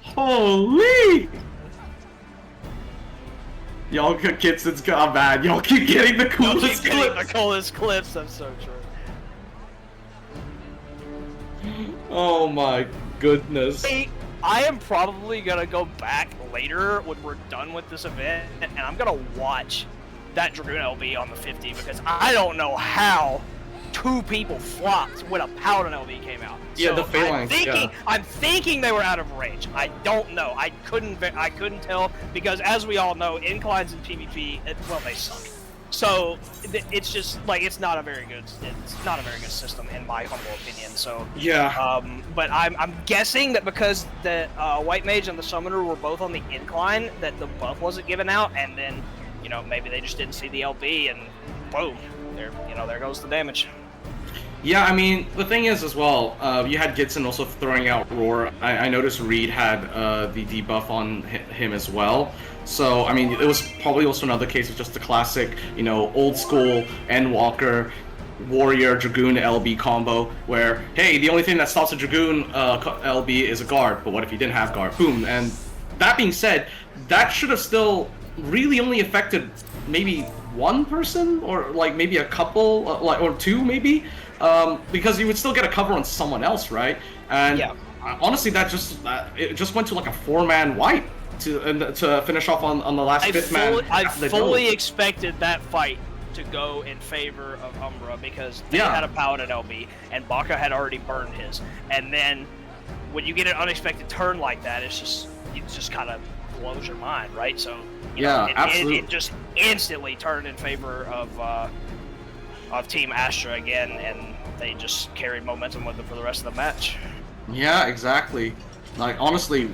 Holy! Y'all kids, it's gone bad. Y'all keep getting the coolest Getting the clips. coolest clips. That's so true. Oh my goodness. Hey, I am probably gonna go back later when we're done with this event, and I'm gonna watch that Dragoon LB on the 50 because I don't know how two people flopped when a Paladin LB came out. Yeah, So the phalanx. I'm thinking they were out of range. I don't know. I couldn't tell because, as we all know, inclines in PvP, well, they suck. So it's just like it's not a very good system in my humble opinion. So Yeah. but I'm guessing that because the White Mage and the Summoner were both on the incline, that the buff wasn't given out, and then maybe they just didn't see the LB, and boom, there goes the damage. Yeah, I mean, the thing is as well, you had Gitson also throwing out Roar. I noticed Reed had the debuff on him as well. So, I mean, it was probably also another case of just the classic, old school Endwalker, Warrior, Dragoon, LB combo, where, hey, the only thing that stops a Dragoon LB is a guard, but what if you didn't have guard? Boom. And that being said, that should have still really only affected maybe one person, or like maybe a couple, or two maybe, because you would still get a cover on someone else, right? And yeah. Honestly, it just went to like a 4-man wipe to finish off on the last fifth man. I fully expected that fight to go in favor of Umbra because they had a Paladin LB and Baka had already burned his, and then when you get an unexpected turn like that, it just kind of blows your mind, right? So absolutely. It just instantly turned in favor of Team Astra again, and they just carried momentum with them for the rest of the match. Yeah, exactly. Like, honestly,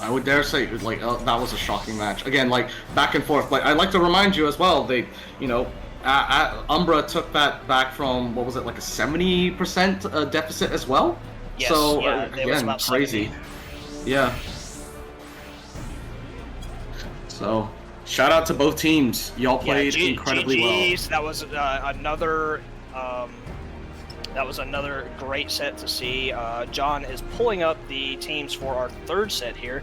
I would dare say like that was a shocking match. Again, like back and forth. Like, I'd like to remind you as well. They, Umbra took that back from what was it, like a 70% deficit as well. Yes, so again, crazy. 70. Yeah. So, shout out to both teams. Y'all played incredibly well. That was another great set to see. John is pulling up the teams for our third set here.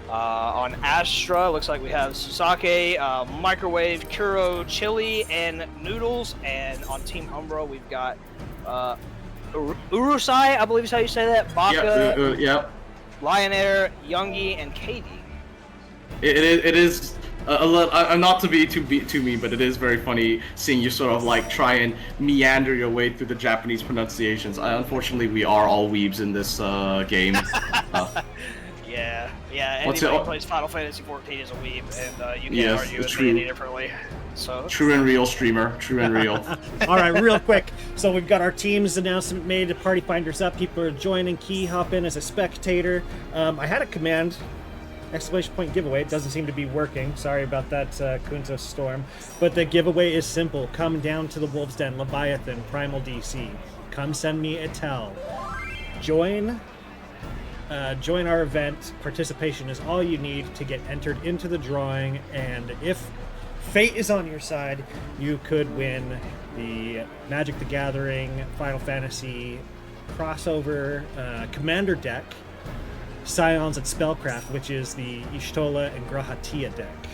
On Astra, looks like we have Susake, Microwave, Kuro, Chili, and Noodles. And on Team Umbra, we've got Urusai, I believe is how you say that. Baka, yep. Lionaire, Youngie, and Katie. It is not to be too mean, but it is very funny seeing you sort of like try and meander your way through the Japanese pronunciations. Unfortunately, we are all weebs in this game. Yeah. Anybody who plays Final Fantasy XIV is a weeb, and you can't argue with me any differently. So true and real streamer, true and real. All right, real quick. So we've got our teams announcement made. Party finders up. People are joining. Key, hop in as a spectator. I had a command. Exclamation point giveaway. It doesn't seem to be working. Sorry about that, Kunta Storm. But the giveaway is simple. Come down to the Wolves Den, Leviathan, Primal DC. Come send me a tell. Join our event. Participation is all you need to get entered into the drawing. And if fate is on your side, you could win the Magic the Gathering Final Fantasy crossover commander deck. Scions and Spellcraft, which is the Ishtola and Grahatia deck.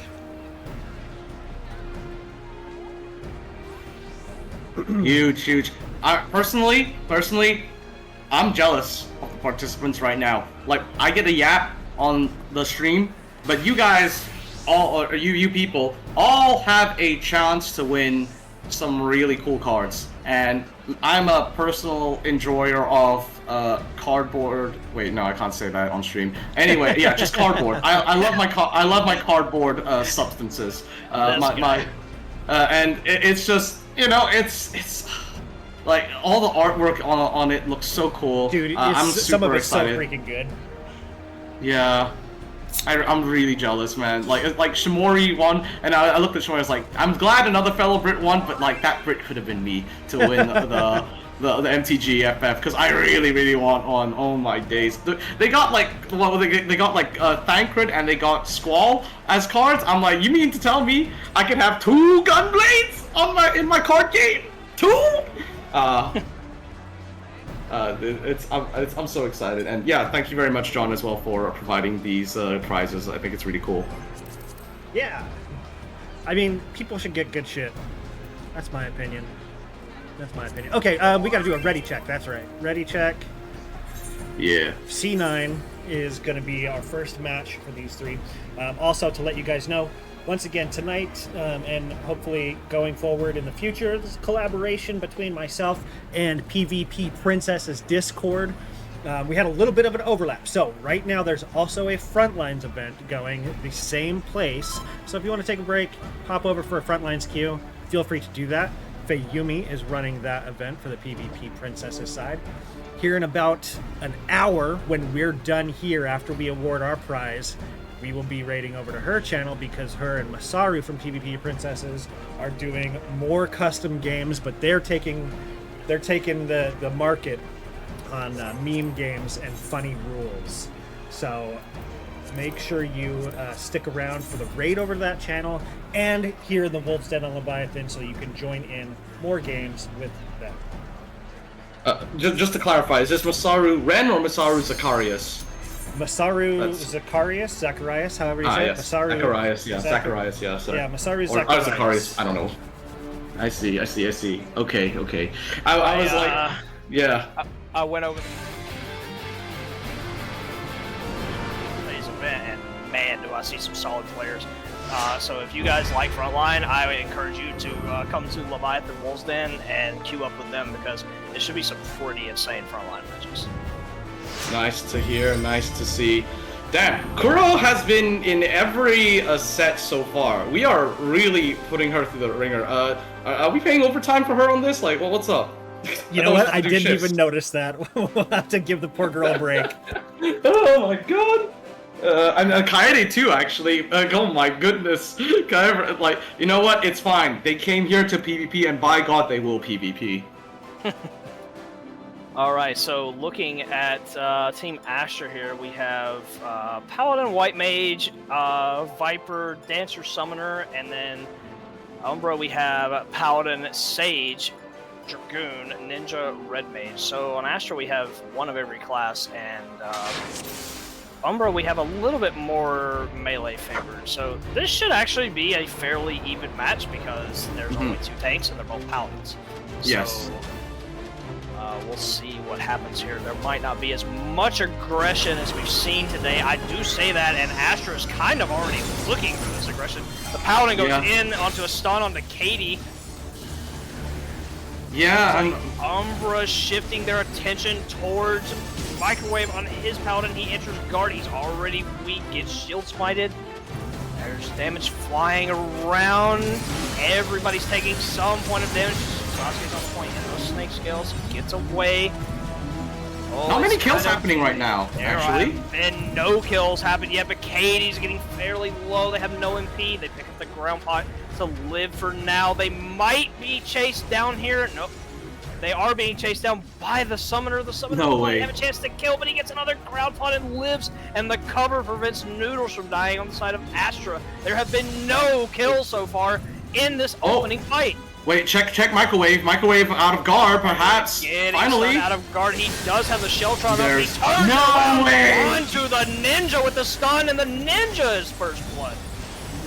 Huge. Personally, I'm jealous of the participants right now. Like, I get a yap on the stream, but you guys, or you people, all have a chance to win some really cool cards. And I'm a personal enjoyer of cardboard. Wait, no, I can't say that on stream. Anyway, yeah, just cardboard. I love my cardboard substances. And it's just, it's like all the artwork on it looks so cool. Dude, I'm super some of it's excited. so freaking good. Yeah. I'm really jealous, man. Like Shimori won, and I looked at Shimori, I was like, I'm glad another fellow Brit won, but like that Brit could have been me to win the MTG FF, because I really want one. Oh my days. They got like, they got like Thancred and they got Squall as cards. I'm like, you mean to tell me I can have 2 Gunblades in my card game? 2? I'm so excited, and yeah, thank you very much, John, as well for providing these prizes. I think it's really cool. Yeah. I mean, people should get good shit. That's my opinion. That's my opinion. Okay, we got to do a ready check. That's right. Ready check. Yeah. C9 is going to be our first match for these three. Also, to let you guys know, once again, tonight and hopefully going forward in the future, this collaboration between myself and PvP Princess's Discord. We had a little bit of an overlap. So right now there's also a Frontlines event going the same place. So if you want to take a break, hop over for a Frontlines queue, feel free to do that. Fayumi is running that event for the PvP Princess's side. Here in about an hour, when we're done here after we award our prize, we will be raiding over to her channel because her and Masaru from PvP Princesses are doing more custom games, but they're taking the market on meme games and funny rules. So make sure you stick around for the raid over to that channel and here in the Wolf's Den on Leviathan so you can join in more games with them. Just to clarify, is this Masaru Ren or Masaru Zacharias? Masaru Zacharias, however you say yes. it. Masaru Zacharias, yeah. Zacharias, yeah. Sorry. Yeah, Masaru or Zacharias. Zacharias, I don't know. I see. Okay. I was like, yeah. I went over today's event, and man, do I see some solid players. So if you guys like Frontline, I would encourage you to come to Leviathan Wolf's Den and queue up with them because it should be some pretty insane Frontline matches. Nice to hear, nice to see. Damn, Kuro has been in every set so far. We are really putting her through the ringer. Are we paying overtime for her on this? Like, well, what's up? You know what? I didn't even notice that. We'll have to give the poor girl a break. Oh my god. And Kaede too, actually. Oh my goodness. Kaede, like, you know what? It's fine. They came here to PvP, and by God, they will PvP. Alright, so looking at Team Astra here, we have Paladin, White Mage, Viper, Dancer, Summoner, and then Umbra we have Paladin, Sage, Dragoon, Ninja, Red Mage. So on Astra we have one of every class, and Umbra we have a little bit more melee favored. So this should actually be a fairly even match because there's only two tanks and they're both Paladins. Yes. So, we'll see what happens here. There might not be as much aggression as we've seen today. I do say that, and Astra is kind of already looking for this aggression. The Paladin goes in onto a stun onto Katie. Yeah, Umbra shifting their attention towards Microwave on his Paladin. He enters guard. He's already weak. Gets shield smited. There's damage flying around. Everybody's taking some point of damage. Sasuke's on point in those snake scales. Gets away. Oh, not many kills happening right now, actually. And no kills happened yet, but Katie's getting fairly low. They have no MP. They pick up the ground pot to live for now. They might be chased down here. Nope. They are being chased down by the Summoner. The Summoner might have a chance to kill, but he gets another ground pot and lives, and the cover prevents Noodles from dying on the side of Astra. There have been no kills so far in this opening fight. Wait, check Microwave. Microwave out of guard, perhaps. Finally. Out of guard. He does have the Sheltron up. He turns no way onto the Ninja with the stun, and the Ninja is first blood.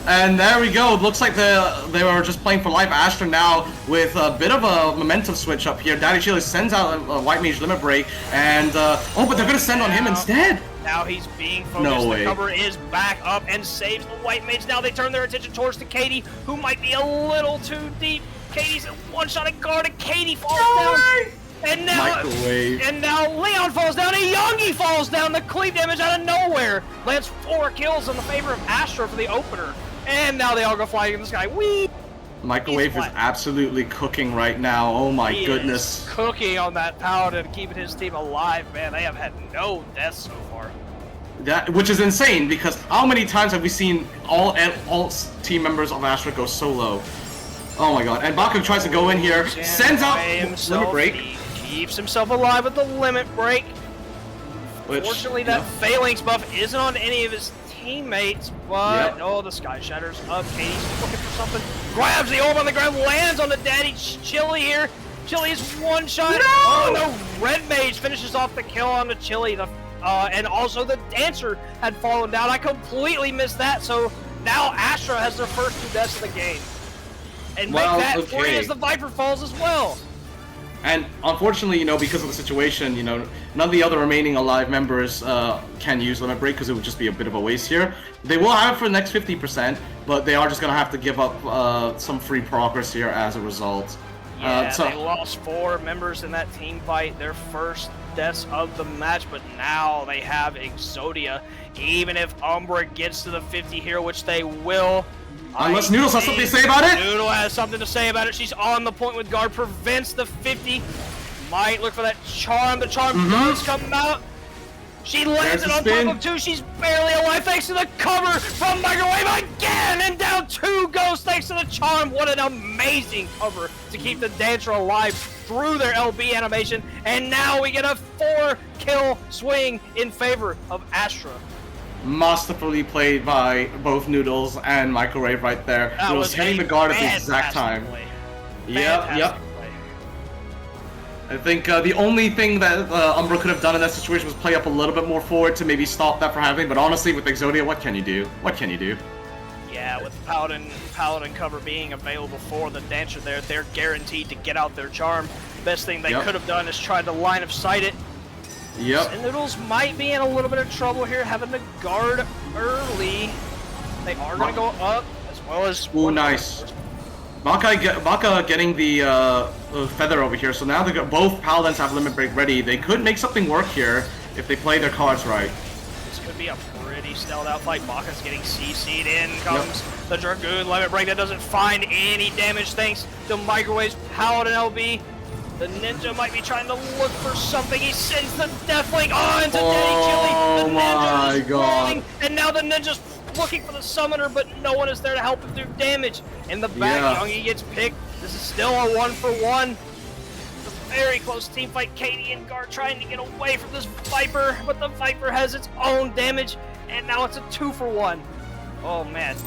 And there we go. It looks like they were just playing for life. Astra now with a bit of a momentum switch up here. Daddy Chili sends out a White Mage Limit Break, and oh, but they're gonna send on him instead. Now he's being focused. No way. The cover is back up and saves the White Mage. Now they turn their attention towards the Katie, who might be a little too deep. Katie's one-shot at guard, and Katie falls down. And now, Leon falls down, and Youngie falls down. The cleave damage out of nowhere lands 4 kills in the favor of Astra for the opener. And now they all go flying in the sky. Whee! Microwave is absolutely cooking right now. Oh my goodness. Is cooking on that Paladin, keeping his team alive, man. They have had no deaths so far. Which is insane, because how many times have we seen all team members of Astra go solo? Oh my god. And Baku tries to go in here, sends out Limit Break. He keeps himself alive with the Limit Break. Fortunately, that Phalanx buff isn't on any of his teammates, but oh, the Sky Shatters up. Katie's looking for something. Grabs the orb on the ground, lands on the Daddy Chili here. Chili is one shot. No! Oh no! Red Mage finishes off the kill on the Chili. And also the Dancer had fallen down. I completely missed that. So now Astra has their first 2 deaths of the game. And Well, make that okay. 3 as the Viper falls as well. And unfortunately, because of the situation, none of the other remaining alive members can use Limit Break because it would just be a bit of a waste here. They will have it for the next 50%, but they are just going to have to give up some free progress here as a result. Yeah, they lost 4 members in that team fight, their first deaths of the match, but now they have Exodia. Even if Umbra gets to the 50 here, which they will. Unless Noodles has something to say about it? Noodle has something to say about it. She's on the point with guard, prevents the 50. Might look for that charm. The charm does come out. She lands it on top of 2. She's barely alive thanks to the cover from Microwave again. And down 2 goes thanks to the charm. What an amazing cover to keep the Dancer alive through their LB animation. And now we get a 4-kill swing in favor of Astra. Masterfully played by both Noodles and Microwave right there. That It was hitting the guard at the exact time. Yep. I think the only thing that Umbra could have done in that situation was play up a little bit more forward to maybe stop that from happening, but honestly, with Exodia, what can you do? What can you do? Yeah, with Paladin cover being available for the Dancer there, they're guaranteed to get out their charm. Best thing they could have done is try to line of sight it. Yep. And Noodles might be in a little bit of trouble here, having to guard early. They are going to go up, as well as... Ooh, nice. Baka getting the feather over here, so now both Paladins have Limit Break ready. They could make something work here if they play their cards right. This could be a pretty stelled out fight. Baka's getting CC'd in, comes the Dragoon Limit Break that doesn't find any damage thanks to Microwave's Paladin LB. The Ninja might be trying to look for something. He sends the Deathlink on to Daddy Chili. The Ninja is rolling, and now the Ninja's looking for the Summoner, but no one is there to help him do damage. In the back, Youngie gets picked. This is still a 1-for-1. It's a very close team fight. Katie and Gar trying to get away from this Viper, but the Viper has its own damage, and now it's a 2-for-1. Oh, man.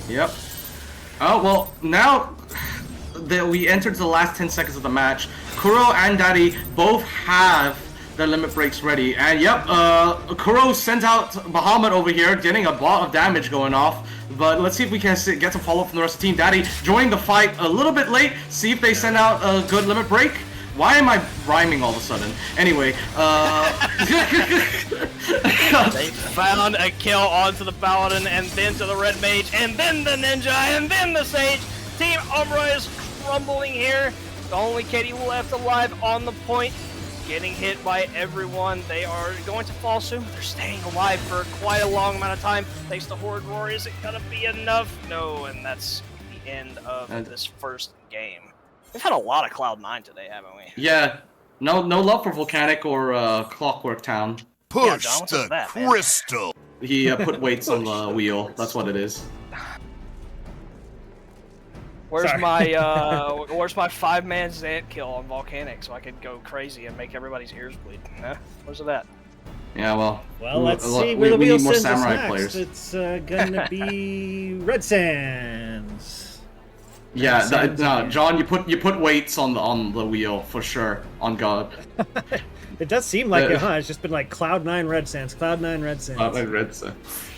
Yep. Oh, well, now that we entered the last 10 seconds of the match, Kuro and Daddy both have their Limit Breaks ready. And yep, Kuro sends out Bahamut over here, getting a lot of damage going off. But let's see if we can get some follow-up from the rest of the team. Daddy joining the fight a little bit late. See if they send out a good Limit Break. Why am I rhyming all of a sudden? Anyway, they found a kill onto the Paladin, and then to the Red Mage, and then the Ninja, and then the Sage. Team Umbra is crumbling here. The only Katie left alive on the point, getting hit by everyone. They are going to fall soon. They're staying alive for quite a long amount of time. Thanks to Horde Roar, is it gonna be enough? No, and that's the end of this first game. We've had a lot of Cloud9 today, haven't we? Yeah, no love for Volcanic or Clockwork Town. Push John, what's the up with that, crystal. He put weights on the wheel. That's what it is. Where's my 5-man Zant kill on Volcanic so I could go crazy and make everybody's ears bleed? Huh? Where's that? Yeah, well. Let's see where the we wheel need more sends us samurai next. players. It's gonna be Red Sands. Yeah, no, John, you put weights on the wheel for sure. On God. It does seem like it, huh? It's just been like Cloud9 Red Sands, Cloud9 Red Sands. Cloud9 Red Sands.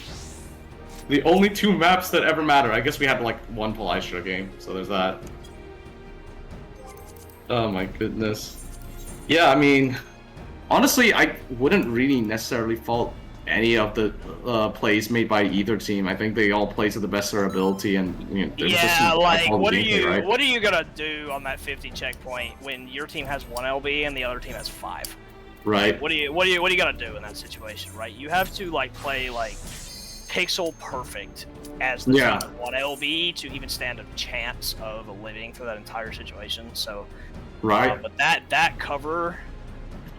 The only 2 maps that ever matter. I guess we had like 1 Palystra game, so there's that. Oh my goodness. Yeah, I mean, honestly, I wouldn't really necessarily fault any of the plays made by either team. I think they all play to the best of their ability, and there's just some what are you right? what are you gonna do on that 50 checkpoint when your team has 1 LB and the other team has 5? Right. What are you gonna do in that situation, right? You have to like play like pixel perfect as the team with 1 LB to even stand a chance of living through that entire situation. So, right. But that cover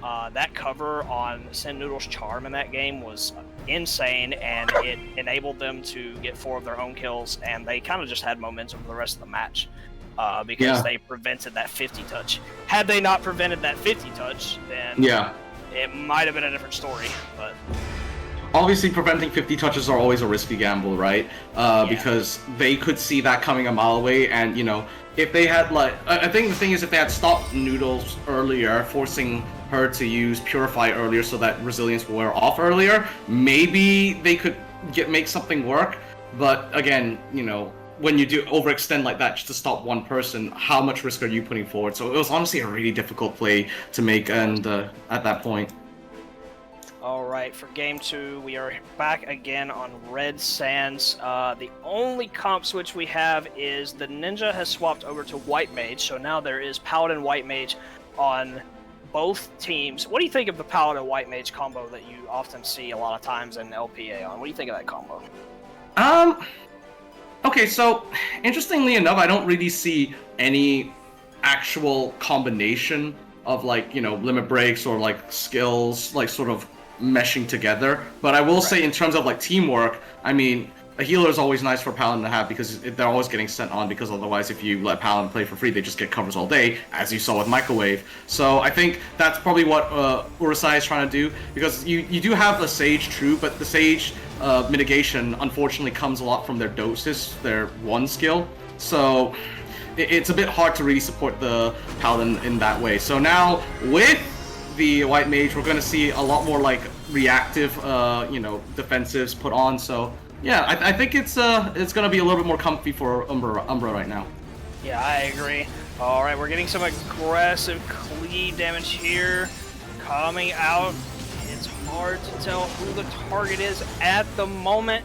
on Send Noodle's charm in that game was insane, and it enabled them to get 4 of their own kills, and they kind of just had momentum for the rest of the match because they prevented that 50 touch. Had they not prevented that 50 touch, then it might have been a different story. But obviously preventing 50 touches are always a risky gamble, right? Because they could see that coming a mile away, and you know, if they had like, I think the thing is if they had stopped Noodles earlier, forcing her to use Purify earlier so that resilience will wear off earlier, maybe they could make something work. But again, you know, when you do overextend like that just to stop one person, how much risk are you putting forward? So it was honestly a really difficult play to make, and at that point. All right, for game 2, we are back again on Red Sands. The only comp switch we have is the Ninja has swapped over to White Mage, so now there is Paladin White Mage on both teams. What do you think of the Paladin White Mage combo that you often see a lot of times in LPA on? What do you think of that combo? Okay, so interestingly enough, I don't really see any actual combination of like, you know, limit breaks or like skills like sort of meshing together. But I will say in terms of like teamwork, I mean, a healer is always nice for Paladin to have because they're always getting sent on, because otherwise if you let Paladin play for free, they just get covers all day, as you saw with Microwave. So I think that's probably what Urusai is trying to do, because you do have the Sage, true, but the Sage mitigation unfortunately comes a lot from their doses, their one skill. So it's a bit hard to really support the Paladin in that way. So now with the White Mage, we're going to see a lot more like reactive, you know, defensives put on. So yeah, I think it's going to be a little bit more comfy for Umbra right now. Yeah, I agree. All right, we're getting some aggressive cleave damage here coming out. It's hard to tell who the target is at the moment.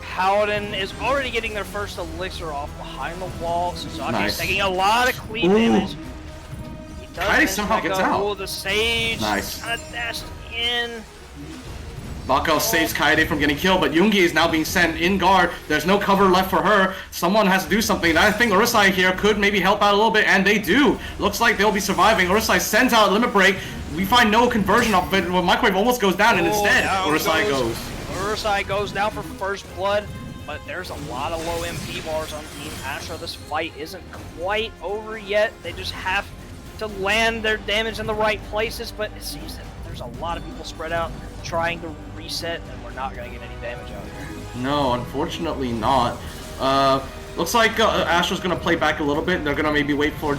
Paladin is already getting their first elixir off behind the wall. Suzaki's taking a lot of cleave damage. He does somehow gets out. The Sage nice. Kind of dashed in. Bako saves Kaede from getting killed, but Yoongi is now being sent in guard. There's no cover left for her. Someone has to do something. I think Urusai here could maybe help out a little bit, and they do. Looks like they'll be surviving. Urusai sends out a limit break. We find no conversion off it. Well, Microwave almost goes down, and instead, Urusai goes. Urusai goes down for first blood, but there's a lot of low MP bars on Team Astra. This fight isn't quite over yet. They just have to land their damage in the right places, but it seems that there's a lot of people spread out trying to reset, and we're not going to get any damage out here. No, unfortunately not. Looks like Astra's going to play back a little bit. They're going to maybe wait for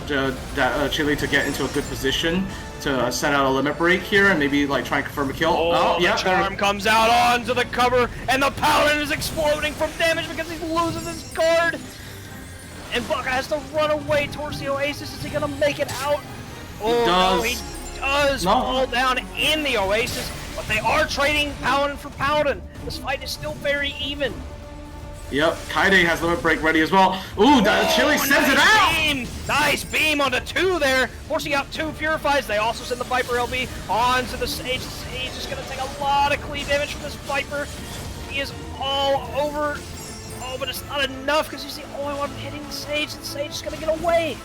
Chile to get into a good position to send out a limit break here and maybe like try and confirm a kill. Oh yeah, the charm comes out onto the cover, and the Paladin is exploding from damage because he loses his guard. And Baka has to run away towards the Oasis. Is he going to make it out? Oh, no, he does fall down in the Oasis, but they are trading Paladin for Paladin. This fight is still very even. Yep, Kaede has limit break ready as well. Ooh, Chile sends it out! Beam. Nice beam onto 2 there, forcing out 2 Purifies. They also send the Viper LB onto the Sage. The Sage is going to take a lot of cleave damage from this Viper. He is all over. Oh, but it's not enough because he's the only one hitting the Sage, and the Sage is going to get away.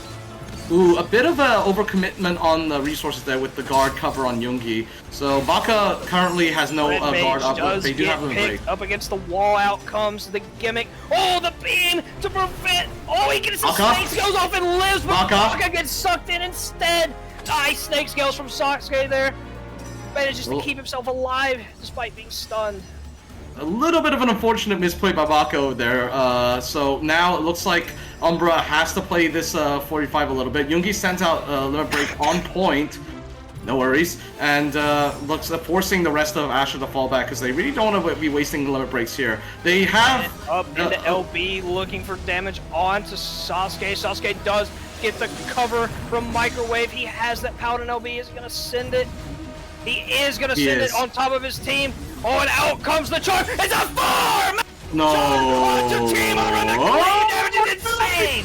Ooh, a bit of a overcommitment on the resources there with the guard cover on Yoongi. So Baka currently has no guard up, but they do have limit break. Up against the wall, out comes the gimmick. Oh, the beam to prevent. Oh, he gets the snake scales off and lives, but Baka gets sucked in instead. Nice snake scales from Sasuke there. Manages to keep himself alive despite being stunned. A little bit of an unfortunate misplay by Bako there. So now it looks like Umbra has to play this 45 a little bit. Yoongi sends out limit break on point. No worries. And looks forcing the rest of Astra to fall back because they really don't want to be wasting limit breaks here. They have... Up into LB looking for damage onto Sasuke. Sasuke does get the cover from Microwave. He has that Paladin LB. Is he going to send it? He is going to send it on top of his team. Oh, and out comes the charge. It's a farm! No. Team around the clean damage is insane!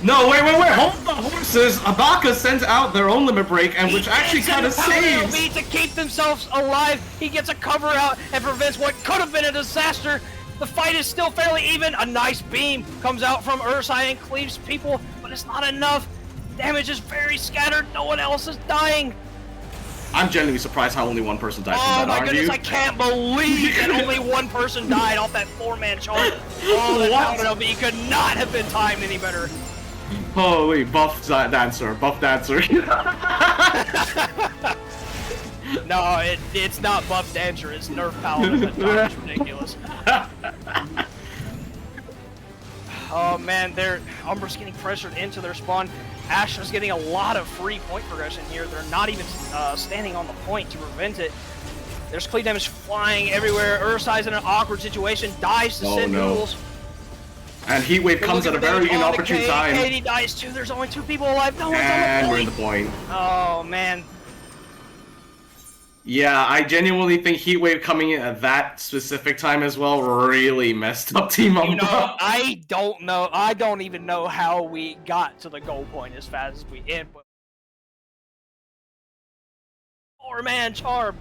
No, wait. Hold the horses. Abaka sends out their own limit break, and which actually kind of saves. To keep themselves alive, he gets a cover out and prevents what could have been a disaster. The fight is still fairly even. A nice beam comes out from Urusai and cleaves people, but it's not enough. Damage is very scattered. No one else is dying. I'm genuinely surprised how only one person died from that, my goodness, you? I can't believe that only one person died off that 4-man charge. Oh, that Paladin LB could not have been timed any better. Holy, buff dancer. No, it's not buff Danger, it's nerf Paladin. That dodge is ridiculous. Oh man, Umbra's getting pressured into their spawn. Astra's getting a lot of free point progression here. They're not even standing on the point to prevent it. There's clean damage flying everywhere. Ursai's in an awkward situation, dies to Send Noodles. And Heatwave comes at a very inopportune time. Katie dies too. There's only 2 people alive. No one's and on we're in the the point. Oh man. Yeah, I genuinely think Heatwave coming in at that specific time as well really messed up Team Umbra. You know, I don't know. I don't even know how we got to the goal point as fast as we did. But 4-man charm.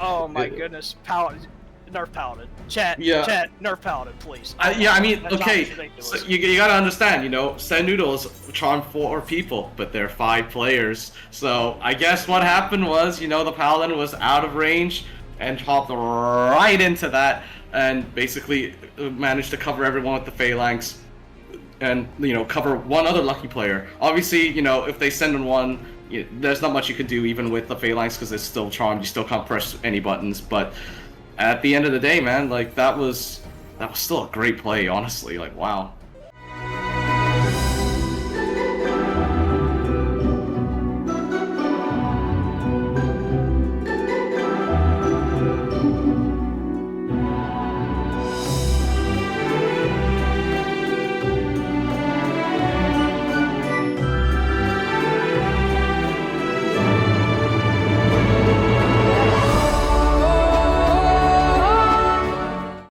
Oh my goodness, Paladin, nerf Paladin. Chat, nerf Paladin, please. Yeah, I mean, That okay, charm is ridiculous. so you gotta understand, you know, Send Noodles charm 4 people, but they're 5 players. So I guess what happened was, you know, the Paladin was out of range and hopped right into that, and basically managed to cover everyone with the Phalanx, and you know, cover one other lucky player. Obviously, you know, if they send in one, there's not much you can do even with the Phalanx because it's still charmed. You still can't press any buttons. But at the end of the day, man, like that was still a great play. Honestly, like wow.